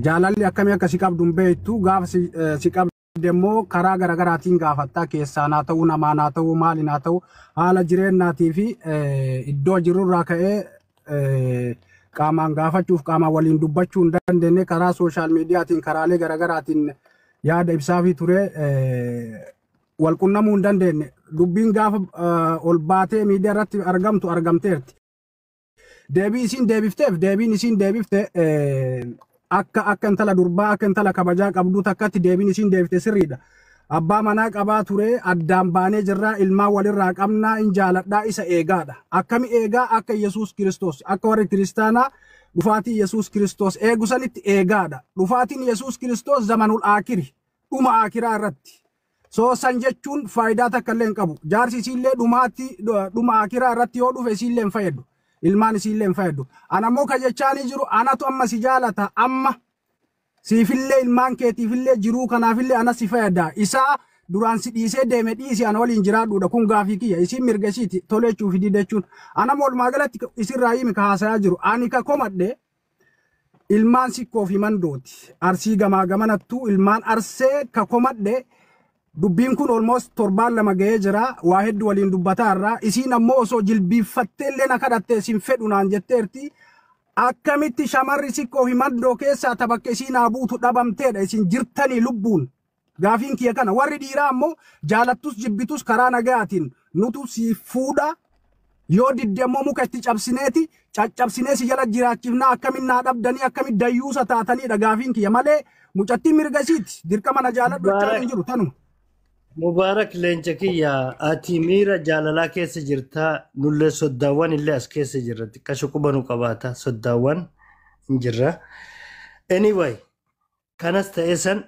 jaalalli akkamii akka si qabdu beektu gaafa si qabdemmoo karaa garaagaraatiin gaafattaa keessaanaa ta'uu namaanaa ta'uu maalinaa ta'uu haala jireenyaatii fi iddoo jirurraa ka'ee qaamaan gaafachuuf qaamaan waliin dubbachuu hin dandeenye karaa sooshaal miidiyaatiin karaalee garaagaraatiin yaada ibsaa fi ture wal qunnamuu hin dandeenye dubbiin gaafa ol baatee miidiyaa irratti argamtu argamteerti. Deebii isiin deebifteef deebiin isiin deebifte akka intala durbaa akka intala kabajaa qabdu takkatti deebiin isiin deebifte sirriidha. Abbaa manaa qabaa ture addaan baanee jirraa ilmaan walirraa qabnaa in jaaladhaa isa eegaadha. Akkami eegaa akka Yesuus Kiristoos akka warri kiristaanaa dhufaatii Yesuus Kiristoos eegu sanitti eegaadha. Dhufaatiin Yesuus Kiristoos zamanul aakiri dhuma aakiraa irratti. San jechuun faayidaa takka illee hin qabu. Jaarsi isiillee dhuma aakiraa irratti yoo dhufe isiillee hin fayyadu. Ilmaan isiillee hin fayyadu. Anammoo ka jechaanii jiru anatu amma si jaalata amma siifillee ilmaan keetiifillee jiruu kanaafillee ana si fayyada. Isaa duraan si dhiisee deeme dhiisi ana waliin jiraadhuudha kun gaafii kiyya isiin mirga isiiti toleechuu fi didechuun anammoo walumaa galatti isirraa himi ka haasayaa jiru. Ani ka komadhe ilmaan sikkoo fi mandooti. Arsii gamaa gamanattuu ilmaan arsee ka komadhe dubbiin kun almost torbaan lama ga'ee jira waa hedduu waliin dubbataa irraa isiin ammoo osoo jilbiiffattee illee na kadhattee sin fedhu naan jetteerti. Akkamitti shamarri sikkoo fi mandoo keessaa tabakke isiin buutu dhabamteedha isin jirtanii lubbuun gaafiin kiyya kana warri dhiiraa ammoo jaalattus jibbitus karaa nagayaatiin nutu si fuudha yoo didde ammoo muka itti cabsineeti caccabsinee si jala jiraachifnaa akkamiin naa dhabdanii akkamiin dayyuusa taataniidha gaafiin kiyya malee mucattii mirga isiiti dirqama na jaaladhu jechaa hin jiru tanuma. Mubarak leencakiya ati miira jaalalaa keessa jirta nulle soddaawwan illee as keessa jirra xiqqasho qubanu qabaata soddaawwan hin jirra. Anyway kanas ta'e san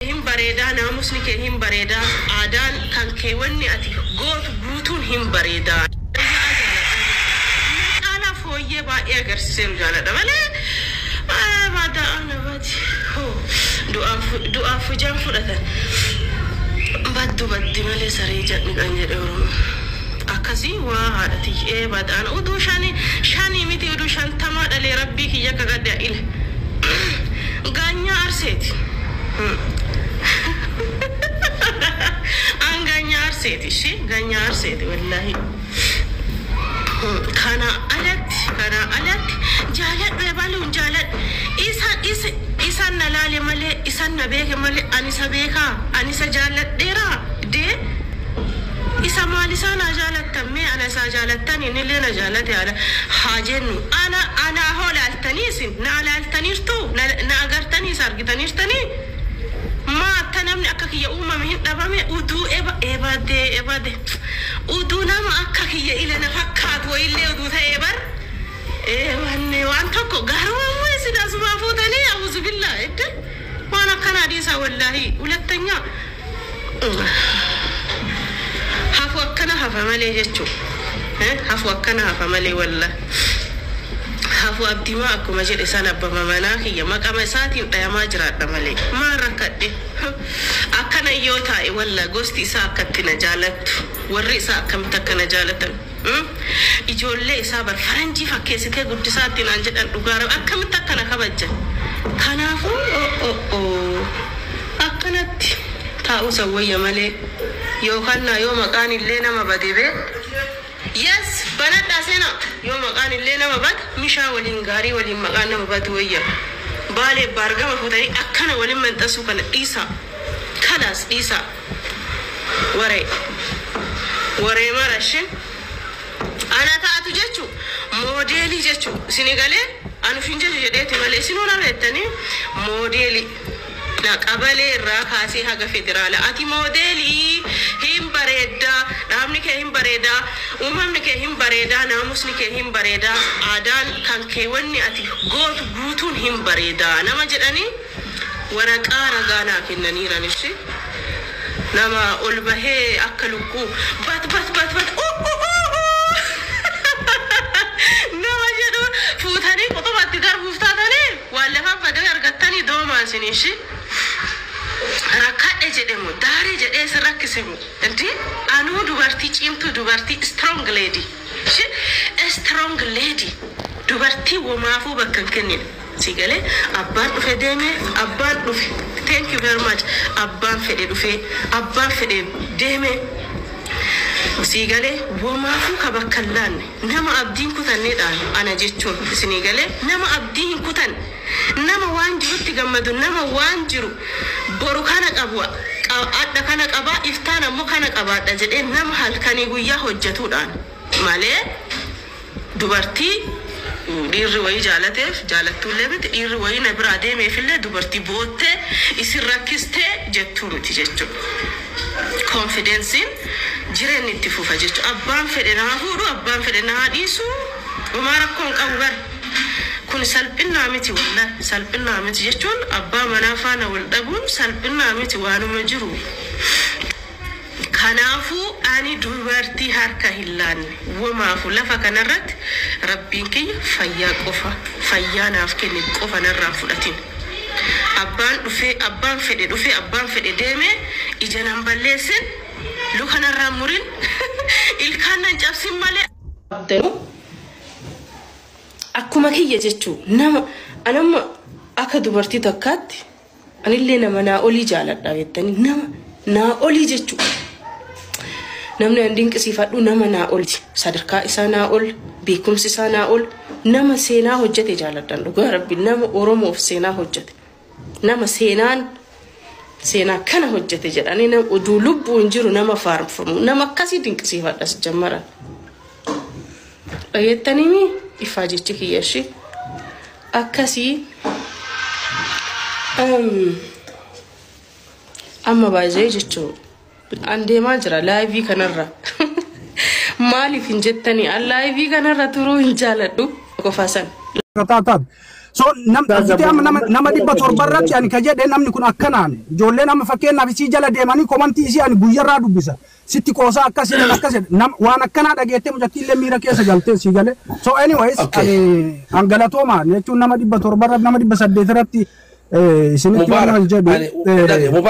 hin bareedaa naamusni kee hin bareedaa aadaan kan kee wanni ati gootu guutuun hin bareedaa. Caalaa fooyyee baay'ee agarsiiseeru jaaladha malee baada'aa namaati du'aaf fujaan fudhatan. Baddu malee saree jedhni kan jedhe Oromoo. Akkasii waa haadhati badaan uduu shanii miti uduu shantamaa dhalee rabbii kiyya kagadda ile. Gaanyaa arseeti. An gaanyaa arseeti shi gaanyaa arseeti wallahi. Kana alatti jaaladhu ebaluun jaaladhu isan na laale malee isan na beeke malee anisa beekaa anisa jaaladheeraa dee isa maalisaa na jaalattamme ana isaa jaallattanii nillee na jaallate haa jennu ana hoolaaltanii isin na alaaltaniirtu na agartanii isa argitaniirtanii maatta namni akka kiyya uumame hin dhabame uduu eebade uduu nama akka kiyya ila na fakkaatu wayillee uduu ta'ee bar wanne waan tokko garuu sidasumaa fuutanii abuzu billah edde waan akkana hadiisa wallahi hulatanya hafu akkana hafa malee jechuu hafu akkana hafa malee wallahi hafu abdimaa akkuma jedhe san abbama manaa kiyya maqama isaatiin dhayamaa jiraadha malee maan rakkadhe akkana yoo taa'e walla gosti isaa akkatti na jaalattu warri isaa akkamitti akka na jaalatan ijoollee isaa bar faranjii fakkeessitee guddisaatti naan jedhan dhugaara akkamitti akkana kabajjan kanaafuu akkanatti taa'u sawwayya malee yookaan yoo maqaan illee nama badee yes banadhaa seena yoo maqaan illee nama bad mishaa waliin gaarii waliin maqaan nama badu wayya baalee baargama fuutanii akkana waliin manxasuu kana dhiisa kalaas dhiisa waree marashin ana taatu jechu modeeli jechu sinigalee anu finjeju jedheeti malee sinuu na beektanii modeeli na qabalee irraa kaasee haga federaala ati modeelii hin bareedaa dhaabni kee hin bareedaa uumamni kee hin bareedaa naamusni kee hin bareedaa aadaan kan kee wanni ati gootu guutuun hin bareedaa nama jedhanii waraqaa ragaanaa kennaniiran ibsi nama ol bahee akka lukkuu bat nama jedhu fuutanii qotobatti darbuuf taatanii waan lafaan fadanii argattanii doomaan siniishi rakkadhe jedhemu daaree jedhee si rakkisemu inti anuu dubartii cimtuu dubartii strong lady dubartii womaafuu bakka hin kennine Sigale abbaan dhufe deeme abbaan dhufe. Thank you very much. Abbaan fedhe dhufe abbaan fedhe deeme. Sigale wamaafu kabakkallaan nama abdiin kutanneedhaan ana jechuun sinigale nama abdiin kutan nama waan jirutti gammadu nama waan jiru boru kana qabu adda kana qaba iftaan ammoo kana qabaadha jedhee nama halkanii guyyaa hojjetuudhaan malee dubartii dhiirri wayii jaalateef jaalattuullee miti dhiirri wayii na biraa deemeefillee dubartii boottee isin rakkistee jettuu miti jechuudha. Confidence jireen itti fufa jechuudha. Abbaan fedhe naa fuudhu abbaan fedhe naa dhiisu homaa rakkoon qabu gar. Kun salphinaa miti wallahi salphinaa miti jechuun abbaa manaa faana wal dhabuun salphinaa miti waanuma jiru. Kanaafuu ani dubartii harka hin laanne wamaafu lafa kanarratti rabbiin kiyya fayyaa qofa fayyaa naaf kenne qofa narraa fudhatin. Abbaan dhufe abbaan fedhe deeme ija nan balleessin luka narraa murin ilkaan nan cabsin malee. Akkuma kiyya jechuu anamma akka dubartii takkaatti anillee nama naa olii jaaladha jettanii nama naa olii jechuu. Namni an dinqisiifadhu nama naa ol sadarkaa isaa naa ol beekumsi isaa naa ol nama seenaa hojjete jaaladhan dhugaa rabbi nama Oromoof seenaa hojjete nama seenaa kana hojjete jedhanii nama oduu lubbuun jiru nama faarfamu nama akkasii dinqisiifadhas jammaran dhageettanii ifaa jechi kiyyashi akkasii amma baay'ee jechuu andeemaa jira live kanarra maaliif hin jettanii live kanarra turuu hin jaaladhu qofaasan so nama dhibba torbarratti ani kajedhe namni kun akkanaan ijoollee nama fakkeenyaaf isii jala deemanii komantii isii ani guyyarraa dubbisa sitti qoosaa akkasidha waan akkanaa dhageettee mucattiillee miira keessa galtee sii gale so anyways ani hangalatooma jechuun nama dhibba torbarratti nama dhibba saddeetirratti isinitti waan jedhu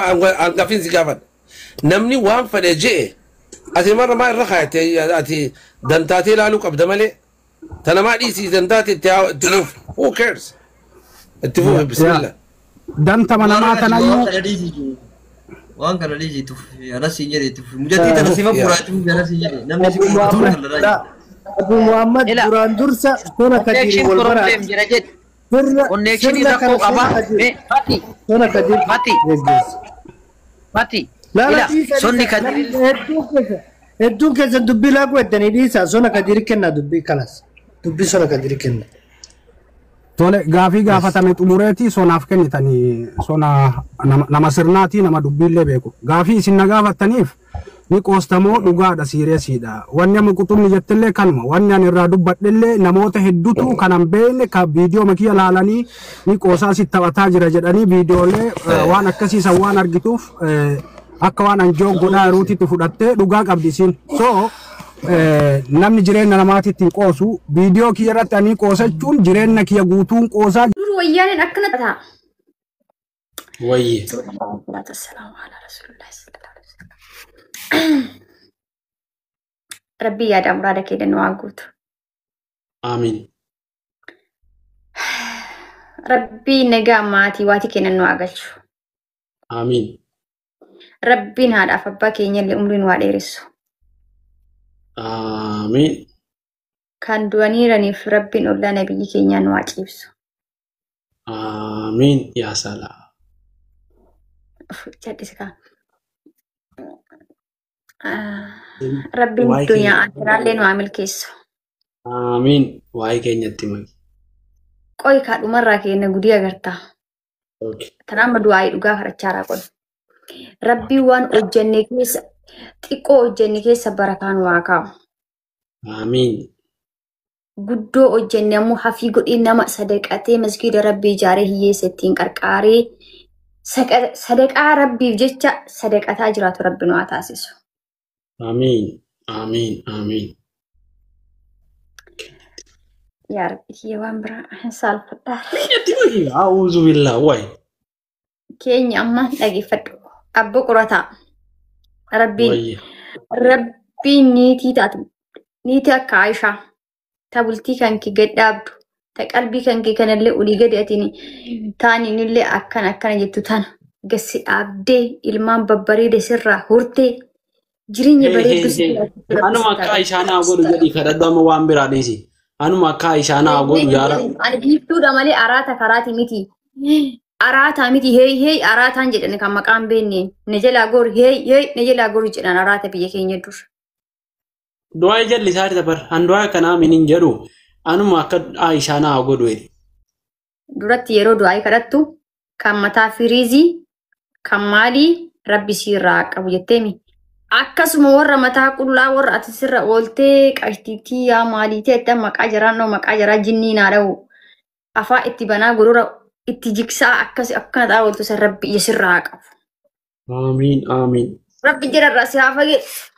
hangafin si gaafadha namni waan fedhe jee ati marra maa irra kaayate ati dantaatee ilaaluu qabda malee tana maa dhiisii dantaate itti fuuf who cares itti fuuf bismillah danta manamaa tanayyuu waan kana dhiisiituuf arasii jedhe itti fuuf mujattii tana sifa furaachuu arasii jedhe namni si kubbatu Abu Muhammad duraan dursa sona kadiri wal baraati connection rakkoo qaba sona kadiri Mati لا sonni kadiri hedduu keessa dubbii laaquu eddanii dhiisaa sona kadiri kenna dubbii kalas dubbii sona kadiri kenna. Tole gaafii gaafatame xumureetii sonaaf kennitanii sona nama sirnaatii nama dubbiillee beeku gaafii isin na gaafattaniif ni qoostamoo dhugaadha siireesiidha wanni amma quxumni jettillee kanuma wanni ani irraa dubbadhellee namoota hedduutu kanan beekne ka viidiyoo makiya laalanii ni qoosaa si taphataa jira jedhanii viidiyoolee waan akkasiisan waan argituuf akka waan anjoo godhaa ruutitti fudhattee dhugaa qabdi isin so namni jireenya namaatitti qoosu viidiyoo kiyya irratti ani qoosachuun jireenya kiyya guutuun qoosaa dur wayyaaneen akkana ta'a. wayye Assalamu ala rasulillah sallallahu alaihi wasallam. Rabbi yaada muraada kee danuu guutu. Amin. Rabbi nagaa maatii waatii kennan nu agalchu. Amin. Rabbiin haadhaaf abbaa keenyallee umriin waa dheeressu. Amin. Kan du'aniiraniif Rabbiin ollaa nabiyyi keenyaa nu haa ciibsu. Amin. Ya salam. Jadisika. Rabbiin dunya akiraallee nu haa milkeessu. Amin. Waa'ee keenyatti maqi. Qoy kaadhumarraa kenna gudii agartaa. Tanaama du'aa dhugaa kadhachaa qolu. Rabbii waan hojjenne keessa xiqqoo hojjenne keessa barakaan waa kaa'u. Amin. Guddoo hojjenne ammoo hafii godhii nama sadaqatee masgiida Rabbii ijaaree hiyyeessa ittiin qarqaaree sadaqaa Rabbiif jecha sadaqataa jiraatu Rabbi nu haa taasisu. Amin. Amin. Amin. Yaa Rabbi kiyya waan biraa hin saalfadhaa. A'uuzu billah waay. Keenya amma dhageeffadhu. Abbo qorataa. Rabbiin niitii taatu. Niitii akka Aishaa. Tabultii kan ki gadhaabdu. Ta qalbii kan kee kanallee ulii gadi atiin taaninillee akkana jettu tana. Gassi dhaabdee ilmaan babbareede sirraa hortee jireenya bareedu anuma akka ishaanaa godhu jedhi kadhadhu amma waan biraa dhiisi. Anuma akka ishaanaa godhu yaara. Ani biiftuudha malee araata karaati miti. Araata miti hey araataan jedhan kan maqaan beenne ne jalaa goor hey ne jalaa goor jedhan araata biyya keenya dur. Du'aa jalli isaati dabar an du'aa kanaa minin jedhu anuma akka ishaanaa godhu jedhi. Duratti yeroo du'aa kadhattu kan mataa firiizii kan maalii rabbi siirraa qabu jetteemi. Akkasuma warra mataa qullaa warra ati sirra ooltee qashtiitii yaa maalii ta'e maqaa jaraa jinnii naa dha'u afaa itti banaa gurura itti jiksaa akkana ta'aa ooltu san rabbi sirraa qabu. Amiin. Rabbi jirarraa si haa fageessu.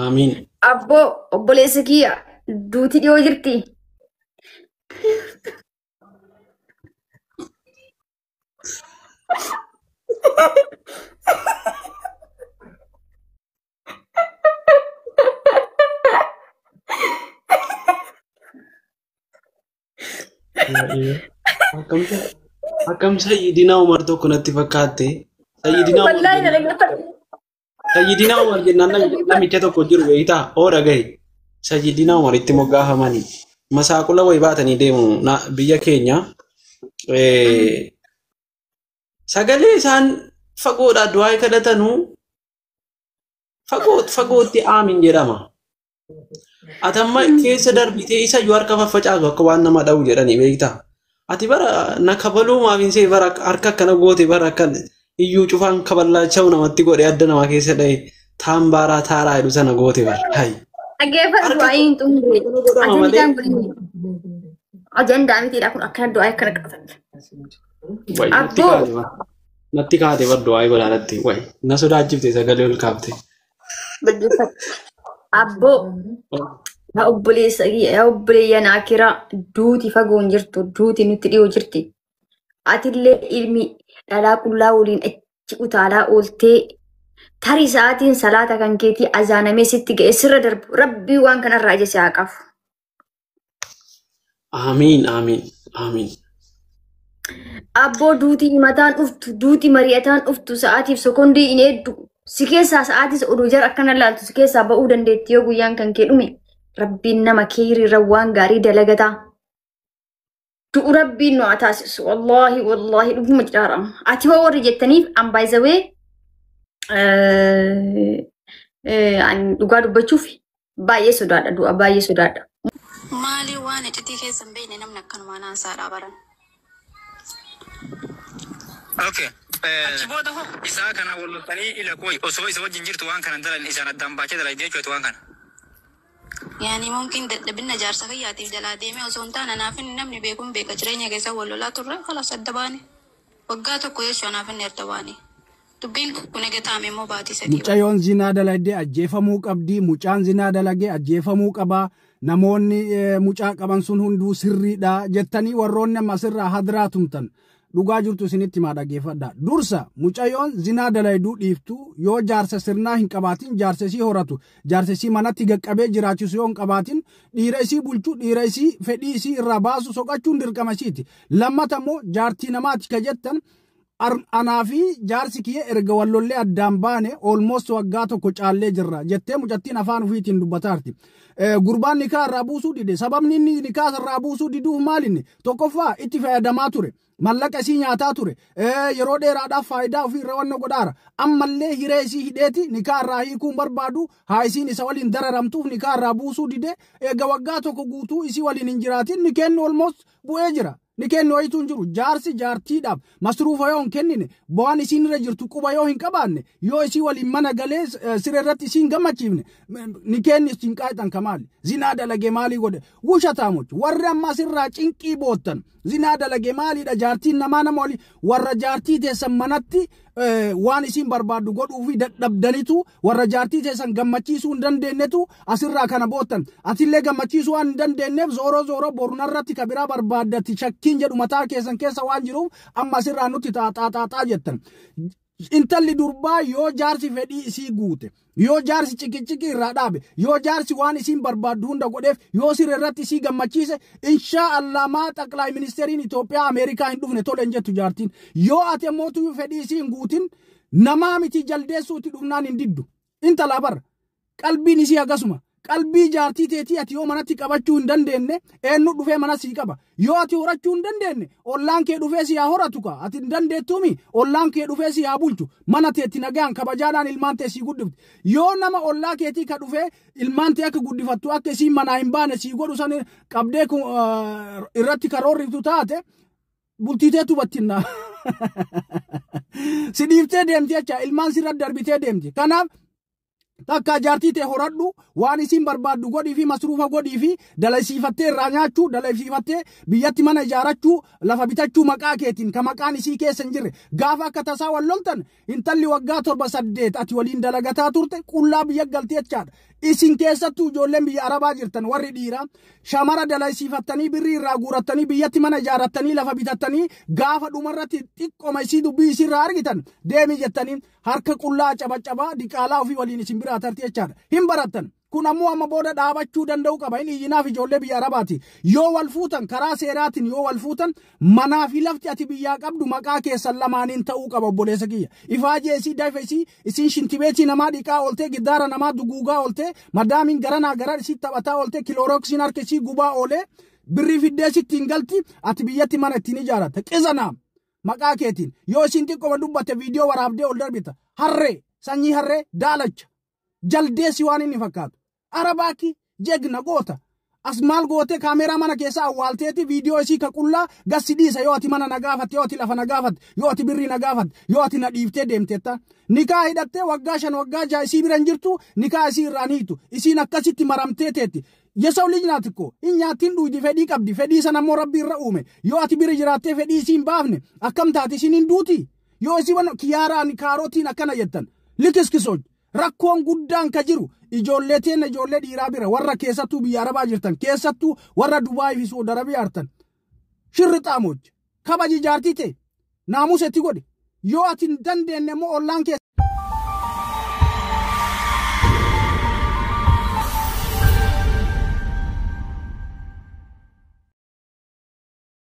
Amiin. Abboo obboleessa kiyya duuti dhiyoo jirti. Akkam Sayyidina Umar tokko natti fakkaate. Sayyidina Umar jennaan namicha tokko jiru beektaa oora gahe. Sayyidina Umar itti moggaafamanii masaaqula wayi baatanii deemu biyya keenya. Sagalee isaan fagoodhaa du'aa kadhatanuu fagootti aamin jedhama. Atamma keessa darbitee isa yoo harka faffacaasu akka waan nama dha'u jedhanii beektaa. Ati bara na kabaluu maafinsee bara harka akkana goote bara akkan iyyuu cufaan kaballaacha'u namatti godhe adda namaa keessa dha'e taambaaraa taaraa jedhu sana goote bara. Dhaggeeffatu du'aayin xumure. Ajandaa mitiidha kun akkana du'aa akkana qabatan. Natti kaate bar du'aa godhaadhatti wayi na sodaachifte sagalee ol kaafte. Abboo yaa obboleeyya naakiraa duuti fagoon jirtu duuti nutti dhiyoo jirti. Atillee ilmi dhalaa qullaa waliin achi utaalaa ooltee tarii sa'aatiin salaata kan keetii azaanamee sitti ga'e sirra darbu rabbii waan kanarraa ija si haa qabu. Amiin. Abboo duuti mataan dhuftu duuti mari'ataan dhuftu sa'aatiif sekondii hin heeddu si keessaa sa'aatis oduu jara akkana laaltu si keessaa ba'uu dandeetti yoo guyyaan kan kee dhume rabbiin nama kee hiriirra waan gaarii dalagataa. Du'u rabbiin nu haa taasisu wallaahi dhuguma jedhaarama. Ati hoo warri jettaniif ambaayizawee dhugaa dubbachuuf baay'ee sodaadha du'a baay'ee sodaadha. Maali waan iccitii keessa hin beekne namni akkanumaa naansaadhaa baran. Okay. Achibooda hoo isaa kana walloltanii ila kooyi osoo isa wajjin jirtu waan kana dalan isaan addaan baachee dalay jechuutu waan kana. Yaani mungkin dadhabina jaarsa fayyaatiif jalaa deemee osoo hin taane anaaf inni namni beekuun beeka jireenya keessa wallolaa turre kalas adda baane waggaa tokko jechuun anaaf inni erga baane. Dubbiin kun egaa taa'ame immoo baatii sadii. Mucayyoon zinaa dalagdee ajjeefamuu qabdi. Mucaan zinaa dalagee ajjeefamuu qaba. Namoonni mucaa qaban sun hunduu sirriidha jettanii warroonni amma sirraa hadiraa tumtan. Dhugaa jirtu isinitti maa dhaggeeffadha. Dursa mucayyoon zinaa dalayduu dhiiftu yoo jaarsa sirnaa hin qabaatin jaarsa isii horatu jaarsa isii manatti gaqqabee jiraachisu yoo hin qabaatin dhiira isii bulchuu dhiira isii fedhii isii irraa baasu soqachuun dirqama isiiti. Lammata immoo jaartii namaati ka jettan anaa fi jaarsi kiyya erga wallollee addaan baane almost waggaa tokko caallee jirra jettee mucattiin afaan ofiitiin dubbataarti. Gurbaan nikaa irraa buusuu dide sababni inni nikaa irraa buusuu diduuf maalinni tokkoffaa itti fayyadamaa ture. Mallaqa isii nyaataa ture yeroo dheeraadhaaf faayidaa ofii irra wanna godhaara ammallee hiree isii hidheeti nikaa irraa hiikuun barbaadu haa isiin isa waliin dararamtuuf nikaa irraa buusuu dide eega waggaa tokko guutuu isii waliin hin jiraatin ni kennu almost bu'ee jira. Ni kennu wayitu hin jiru jaarsi jaartiidhaaf masruufa yoo hin kennine bu'aan isiin irra jirtu quba yoo hin qabaanne yoo isii waliin mana galee siree irratti isiin gammachiifne ni kennis cinqaaxan kamaali zinaa dalagee maalii godhe wushatamuchi warri ammas irraa cinqii boottan zinaa dalagee maaliidha jaartiin namaa nama olii warra jaartii teessan manatti waan isiin barbaaddu godhuu fi dadhabdanitu warra jaartii teessan gammachiisuu hin dandeenyetu asirraa kana boottan atillee gammachiisuu waan hin dandeenyeef zooroo borunarratti kabiraa barbaaddatti shakkiin jedhu mataa keessan keessa waan jiruuf amma asirraa nutti xaaxaaxaa jettan. intalli durbaa yoo jaarsi fedhii isii guute yoo jaarsi cikiciki irraa dhaabe yoo jaarsi waan isiin barbaaddu hunda godheef yoo sirra irratti isii gammachiise insha Allah maa xaqlaay ministeeriin Itoophiyaa Ameerikaa hin dhufne tole hin jettu jaartiin yoo ati mootu fedhii isii hin guutin namaa miti jaldeessuuti dhufnaan hin diddu intala bar qalbiin isii akkasuma qalbii jaartii teetii ati yoo manatti qabachuu hin dandeenye eenyu dhufee mana sii qaba yoo ati horachuu hin dandeenye ollaan kee dhufee si haa horatu ka ati hin dandeettuumi ollaan kee dhufee si haa bulchu mana teetti nagaan kabajaadhaan ilmaan tee sii guddifte yoo nama ollaa keetii ka dhufee ilmaan tee akka guddifattu akka isiin manaa hin baane sii godhu san qabdee irratti karoorritu taate bultiiteetu battinna si dhiiftee deemti jecha ilmaan sirra darbitee deemti kanaaf takka jaartii tee horadhu waan isiin barbaaddu godhii fi masruufa godhii fi dalaysiifattee irraa nyaachuu dalaysiifattee biyyatti mana ijaarachuu lafa bitachuu maqaa keetiin ka maqaan isii keessa hin jirre gaafa akka tasaa wal loltan intalli waggaa 7-8 ati waliin dalagataa turte qullaa biyya galtee jechaadha isin keessattuu ijoolleen biyya arabaa jirtan warri dhiiraa shamara dalaysiifattanii birrii irraa guurattanii biyyatti mana ijaarattanii lafa bitattanii gaafa dhumarratti xiqqoma isii dubbii isirraa argitan deemi jettanii harka qullaa cabacabaa diqaalaa ofii waliin isin biraa tarti jechaadha hin barattan kun ammoo amma booda dhaabachuu danda'u qaba inni iyyinaaf ijoollee biyya arabaati yoo wal fuutan karaa seeraatiin yoo wal fuutan manaa fi lafti ati biyyaa qabdu maqaa keessan lamaaniin ta'uu qaba obboleessa kiyya ifaajee isii daafa isii isiin shintibeetii namaa dhiqaa ooltee giddaara namaa duguugaa ooltee madaamiin garanaa gara isii taphataa ooltee kiloorooksiin harka isii gubaa oolee birrii fiddee sittiin galti ati biyyatti mana ittiin ijaaratte qizanaam maqaa keetiin yoo isiin xiqqoma dubbatte viidiyoo waraabdee ol darbita harree sanyii harree daalacha jaldeessi waan inni fakkaatu arabaaki jegna goota as maal goote kaameraa mana keessa awwaalteeti viidiyoo isii ka qullaa gassi dhiisa yoo ati mana nagaafatte yoo ati lafa nagaafatte yoo ati birrii nagaafatte yoo ati nadhiiftee deemtetta nikaa hidhattee waggaa 5 waggaa 6 isii bira hin jirtu nikaa isii irraan hiitu isiin akkasitti maramtee teetti yesaw lijnaat ko inyaatiin dhuudi fedhii qabdi fedhii sana ammoo rabbi irra uume yoo ati bira jiraattee fedhii isiin baafne akkam taati isiin hin duuti yoo isii wan kiyaaraan kaarootiin akkana jettan likiskisooj rakkoon guddaan ka jiru ijoollee teenya ijoollee dhiiraa bira warra keessattuu biyya arabaa jirtan keessattuu warra Dubaay fi Saudi Arabiyaa jirtan shirri xaamooj kabaji jaartii ta'e naamusetti godhe yoo ati hin dandeenye immoo ollaan